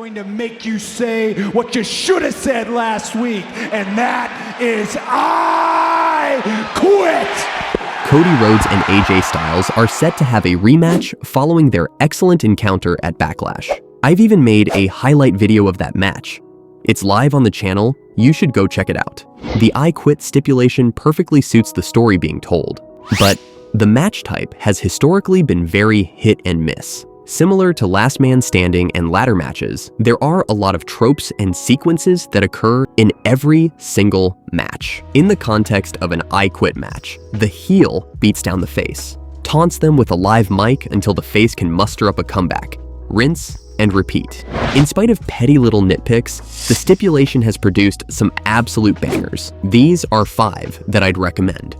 going to make you say what you should have said last week, and that is I quit! Cody Rhodes and AJ Styles are set to have a rematch following their excellent encounter at Backlash. I've even made a highlight video of that match. It's live on the channel, you should go check it out. The I quit stipulation perfectly suits the story being told, but the match type has historically been very hit and miss. Similar to last man standing and ladder matches, there are a lot of tropes and sequences that occur in every single match. In the context of an I quit match, the heel beats down the face, taunts them with a live mic until the face can muster up a comeback, rinse and repeat. In spite of petty little nitpicks, the stipulation has produced some absolute bangers. These are 5 that I'd recommend.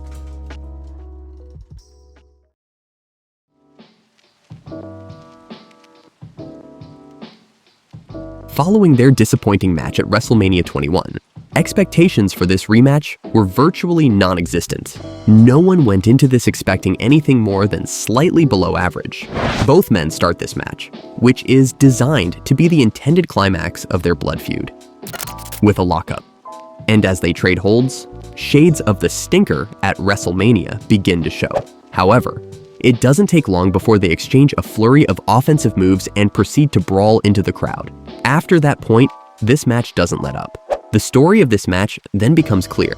Following their disappointing match at WrestleMania 21, expectations for this rematch were virtually non-existent. No one went into this expecting anything more than slightly below average. Both men start this match, which is designed to be the intended climax of their blood feud, with a lockup. And as they trade holds, shades of the stinker at WrestleMania begin to show. However, it doesn't take long before they exchange a flurry of offensive moves and proceed to brawl into the crowd. After that point, this match doesn't let up. The story of this match then becomes clear.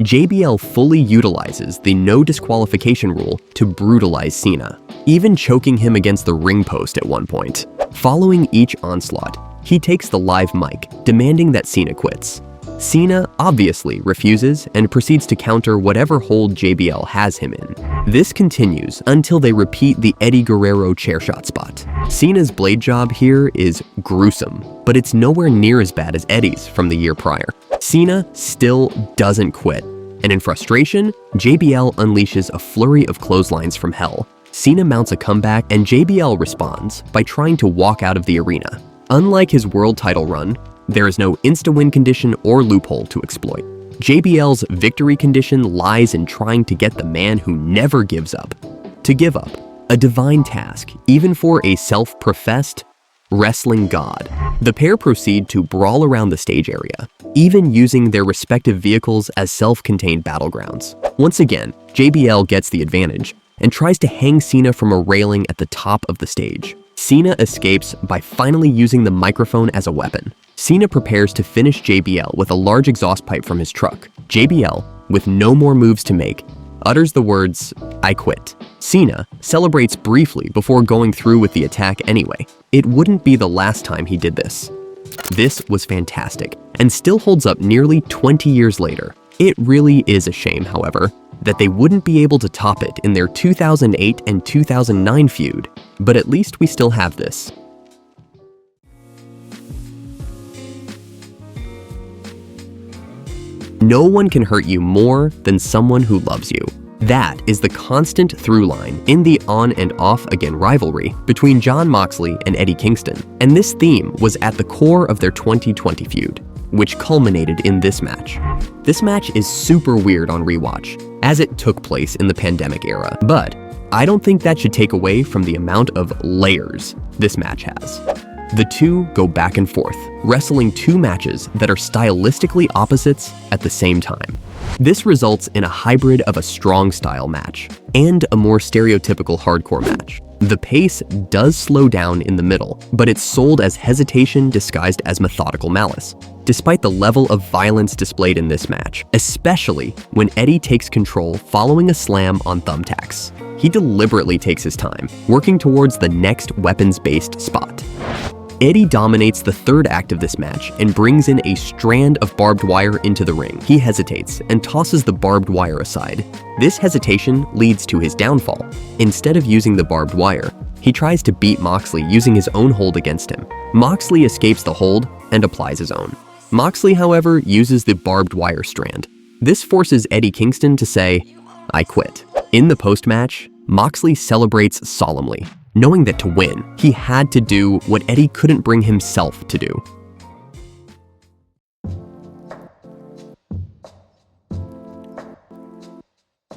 JBL fully utilizes the no disqualification rule to brutalize Cena, even choking him against the ring post at one point. Following each onslaught, he takes the live mic, demanding that Cena quits. Cena obviously refuses and proceeds to counter whatever hold JBL has him in. This continues until they repeat the Eddie Guerrero chairshot spot. Cena's blade job here is gruesome, but it's nowhere near as bad as Eddie's from the year prior. Cena still doesn't quit, and in frustration, JBL unleashes a flurry of clotheslines from hell. Cena mounts a comeback, and JBL responds by trying to walk out of the arena. Unlike his world title run, there is no insta-win condition or loophole to exploit. JBL's victory condition lies in trying to get the man who never gives up to give up. A divine task, even for a self-professed wrestling god. The pair proceed to brawl around the stage area, even using their respective vehicles as self-contained battlegrounds. Once again, JBL gets the advantage and tries to hang Cena from a railing at the top of the stage. Cena escapes by finally using the microphone as a weapon. Cena prepares to finish JBL with a large exhaust pipe from his truck. JBL, with no more moves to make, utters the words, "I quit." Cena celebrates briefly before going through with the attack anyway. It wouldn't be the last time he did this. This was fantastic, and still holds up nearly 20 years later. It really is a shame, however, that they wouldn't be able to top it in their 2008 and 2009 feud, but at least we still have this. No one can hurt you more than someone who loves you. That is the constant through line in the on and off again rivalry between Jon Moxley and Eddie Kingston, and this theme was at the core of their 2020 feud, which culminated in this match. This match is super weird on rewatch, as it took place in the pandemic era, but I don't think that should take away from the amount of layers this match has. The two go back and forth, wrestling 2 matches that are stylistically opposites at the same time. This results in a hybrid of a strong style match and a more stereotypical hardcore match. The pace does slow down in the middle, but it's sold as hesitation disguised as methodical malice, despite the level of violence displayed in this match, especially when Eddie takes control following a slam on thumbtacks. He deliberately takes his time, working towards the next weapons-based spot. Eddie dominates the 3rd act of this match and brings in a strand of barbed wire into the ring. He hesitates and tosses the barbed wire aside. This hesitation leads to his downfall. Instead of using the barbed wire, he tries to beat Moxley using his own hold against him. Moxley escapes the hold and applies his own. Moxley, however, uses the barbed wire strand. This forces Eddie Kingston to say, "I quit." In the post-match, Moxley celebrates solemnly, knowing that to win, he had to do what Eddie couldn't bring himself to do.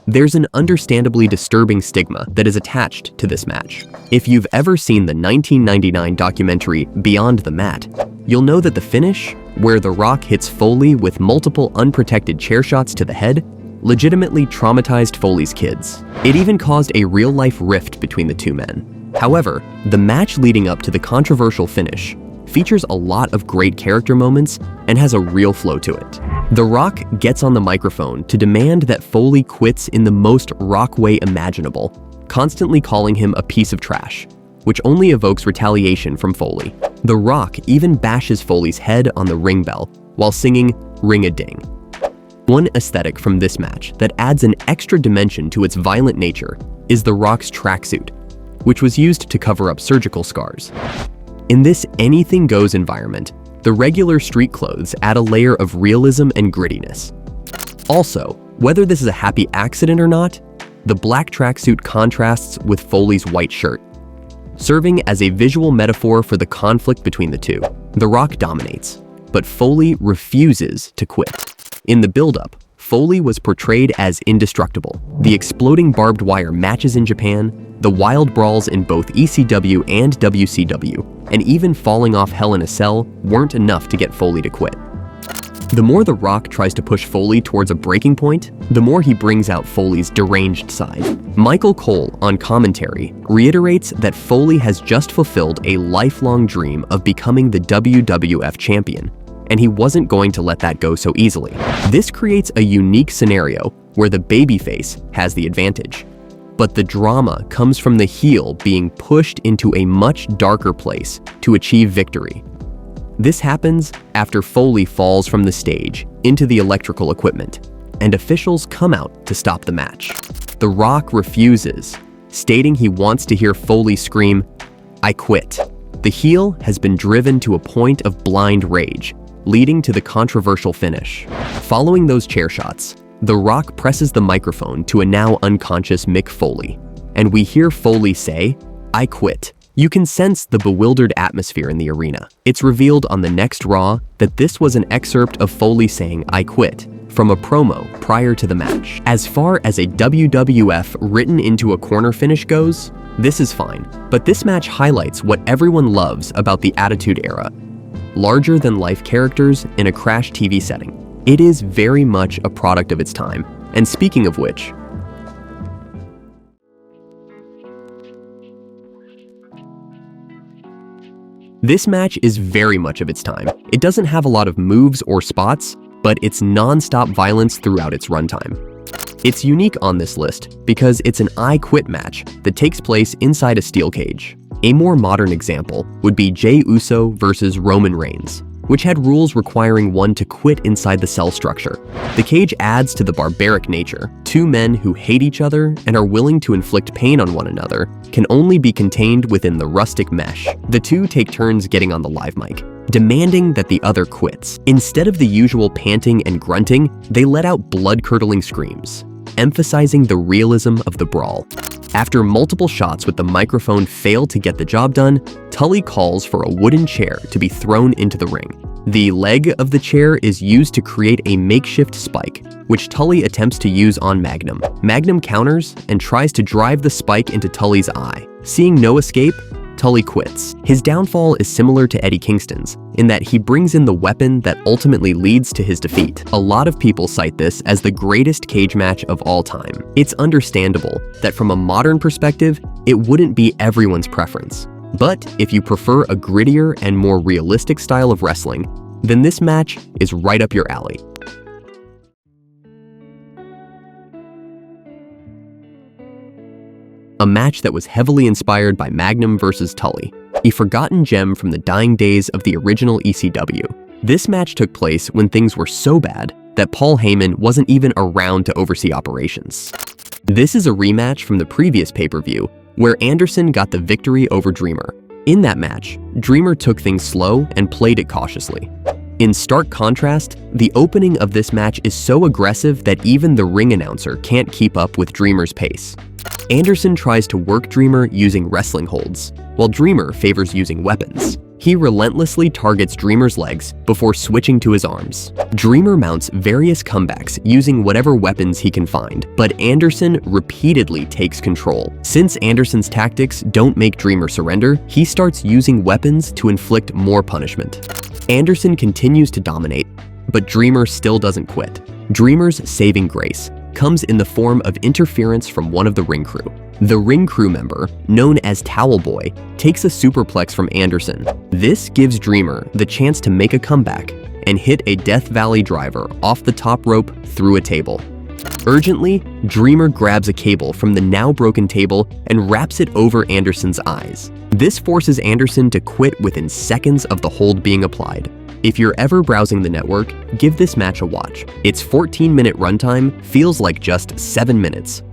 There's an understandably disturbing stigma that is attached to this match. If you've ever seen the 1999 documentary Beyond the Mat, you'll know that the finish, where The Rock hits Foley with multiple unprotected chair shots to the head, legitimately traumatized Foley's kids. It even caused a real-life rift between the two men. However, the match leading up to the controversial finish features a lot of great character moments and has a real flow to it. The Rock gets on the microphone to demand that Foley quits in the most Rock way imaginable, constantly calling him a piece of trash, which only evokes retaliation from Foley. The Rock even bashes Foley's head on the ring bell while singing "Ring-a-ding." One aesthetic from this match that adds an extra dimension to its violent nature is The Rock's tracksuit, which was used to cover up surgical scars. In this anything-goes environment, the regular street clothes add a layer of realism and grittiness. Also, whether this is a happy accident or not, the black tracksuit contrasts with Foley's white shirt, serving as a visual metaphor for the conflict between the two. The Rock dominates, but Foley refuses to quit. In the build-up, Foley was portrayed as indestructible. The exploding barbed wire matches in Japan, the wild brawls in both ECW and WCW, and even falling off Hell in a Cell weren't enough to get Foley to quit. The more The Rock tries to push Foley towards a breaking point, the more he brings out Foley's deranged side. Michael Cole, on commentary, reiterates that Foley has just fulfilled a lifelong dream of becoming the WWF champion, and he wasn't going to let that go so easily. This creates a unique scenario where the babyface has the advantage, but the drama comes from the heel being pushed into a much darker place to achieve victory. This happens after Foley falls from the stage into the electrical equipment, and officials come out to stop the match. The Rock refuses, stating he wants to hear Foley scream, "I quit." The heel has been driven to a point of blind rage, leading to the controversial finish. Following those chair shots, The Rock presses the microphone to a now unconscious Mick Foley, and we hear Foley say, "I quit." You can sense the bewildered atmosphere in the arena. It's revealed on the next Raw that this was an excerpt of Foley saying "I quit" from a promo prior to the match. As far as a WWF written into a corner finish goes, this is fine, but this match highlights what everyone loves about the Attitude Era: larger-than-life characters in a crash TV setting. It is very much a product of its time. And speaking of which, this match is very much of its time. It doesn't have a lot of moves or spots, but it's non-stop violence throughout its runtime. It's unique on this list because it's an I Quit match that takes place inside a steel cage. A more modern example would be Jey Uso versus Roman Reigns, which had rules requiring one to quit inside the cell structure. The cage adds to the barbaric nature. Two men who hate each other and are willing to inflict pain on one another can only be contained within the rustic mesh. The two take turns getting on the live mic, demanding that the other quits. Instead of the usual panting and grunting, they let out blood-curdling screams, emphasizing the realism of the brawl. After multiple shots with the microphone fail to get the job done, Tully calls for a wooden chair to be thrown into the ring. The leg of the chair is used to create a makeshift spike, which Tully attempts to use on Magnum. Magnum counters and tries to drive the spike into Tully's eye. Seeing no escape, Tully quits. His downfall is similar to Eddie Kingston's, in that he brings in the weapon that ultimately leads to his defeat. A lot of people cite this as the greatest cage match of all time. It's understandable that from a modern perspective, it wouldn't be everyone's preference. But if you prefer a grittier and more realistic style of wrestling, then this match is right up your alley. A match that was heavily inspired by Magnum versus Tully, a forgotten gem from the dying days of the original ECW. This match took place when things were so bad that Paul Heyman wasn't even around to oversee operations. This is a rematch from the previous pay-per-view, where Anderson got the victory over Dreamer. In that match, Dreamer took things slow and played it cautiously. In stark contrast, the opening of this match is so aggressive that even the ring announcer can't keep up with Dreamer's pace. Anderson tries to work Dreamer using wrestling holds, while Dreamer favors using weapons. He relentlessly targets Dreamer's legs before switching to his arms. Dreamer mounts various comebacks using whatever weapons he can find, but Anderson repeatedly takes control. Since Anderson's tactics don't make Dreamer surrender, he starts using weapons to inflict more punishment. Anderson continues to dominate, but Dreamer still doesn't quit. Dreamer's saving grace comes in the form of interference from one of the ring crew. The ring crew member, known as Towel Boy, takes a superplex from Anderson. This gives Dreamer the chance to make a comeback and hit a Death Valley driver off the top rope through a table. Urgently, Dreamer grabs a cable from the now broken table and wraps it over Anderson's eyes. This forces Anderson to quit within seconds of the hold being applied. If you're ever browsing the network, give this match a watch. Its 14-minute runtime feels like just 7 minutes.